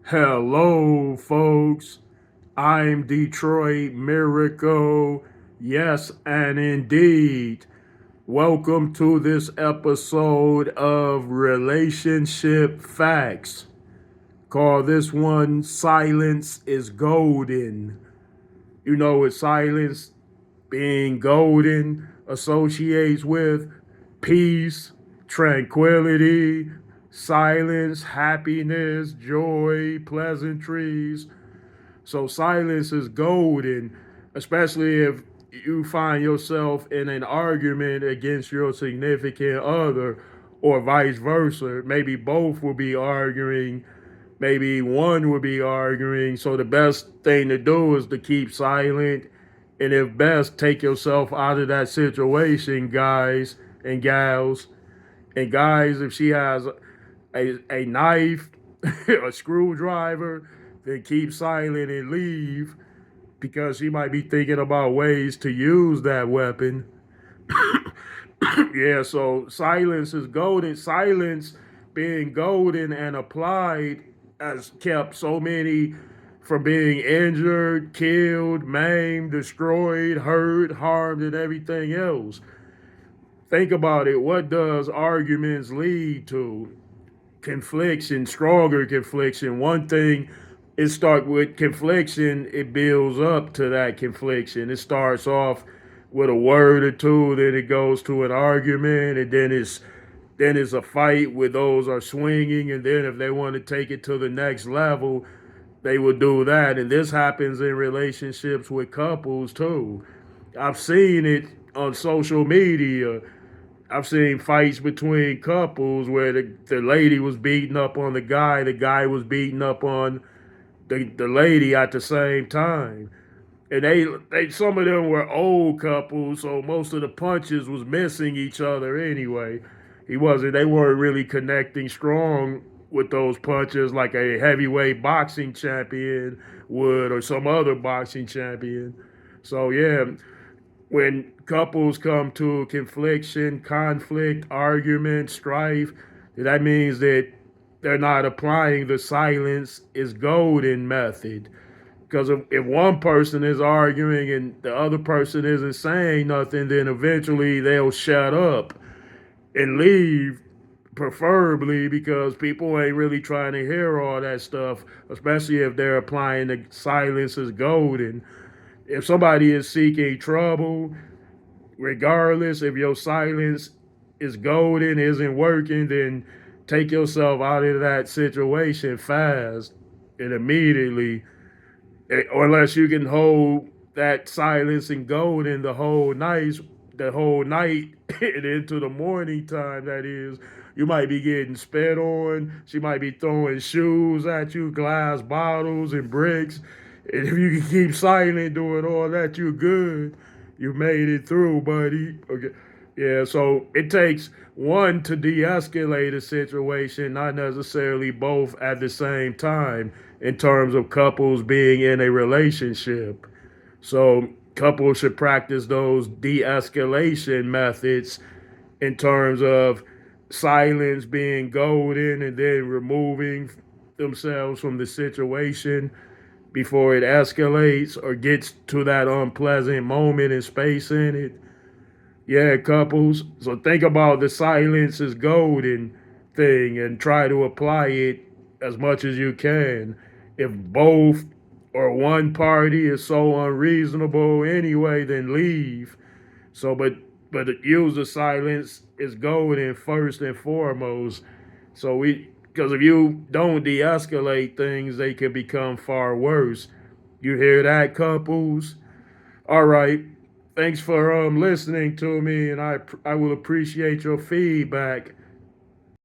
Hello, folks. I'm Detroit Miracle. Yes, and indeed. Welcome to this episode of Relationship Facts. Call this one Silence is Golden. You know what silence being golden associates with? Peace, tranquility, silence, happiness, joy, pleasantries. So silence is golden, especially if you find yourself in an argument against your significant other or vice versa. Maybe both will be arguing, maybe one will be arguing. So the best thing to do is to keep silent and if best, take yourself out of that situation, guys and gals. And guys, if she has a knife, a screwdriver, then keep silent and leave because she might be thinking about ways to use that weapon. Yeah, so silence is golden. Silence being golden and applied has kept so many from being injured, killed, maimed, destroyed, hurt, harmed, and everything else. Think about it. What does arguments lead to? Confliction, stronger confliction. One thing, it starts with confliction, it builds up to that confliction. It starts off with a word or two, then it goes to an argument, and then it's a fight where those are swinging, and then if they want to take it to the next level, they will do that. And this happens in relationships with couples too. I've seen it on social media. I've seen fights between couples where the lady was beating up on the guy was beating up on the lady at the same time. And they some of them were old couples, so most of the punches was missing each other anyway. They weren't really connecting strong with those punches like a heavyweight boxing champion would or some other boxing champion. So yeah, when couples come to conflict, argument, strife, that means that they're not applying the silence is golden method. Because if one person is arguing and the other person isn't saying nothing, then eventually they'll shut up and leave, preferably because people ain't really trying to hear all that stuff, especially if they're applying the silence is golden. If somebody is seeking trouble, regardless if your silence is golden, isn't working, then take yourself out of that situation fast and immediately. Or unless you can hold that silence and golden the whole night and into the morning time, that is, you might be getting spit on. She might be throwing shoes at you, glass bottles and bricks. And if you can keep silent doing all that, you're good. You made it through, buddy. Okay. Yeah, so it takes one to de escalate a situation, not necessarily both at the same time, in terms of couples being in a relationship. So couples should practice those de escalation methods in terms of silence being golden and then removing themselves from the situation before it escalates or gets to that unpleasant moment and space in it. Yeah, couples. So think about the silence is golden thing and try to apply it as much as you can. If both or one party is so unreasonable anyway, then leave. So, but use the silence is golden first and foremost. So because if you don't de-escalate things, they can become far worse. You hear that, couples? All right. Thanks for listening to me, and I will appreciate your feedback.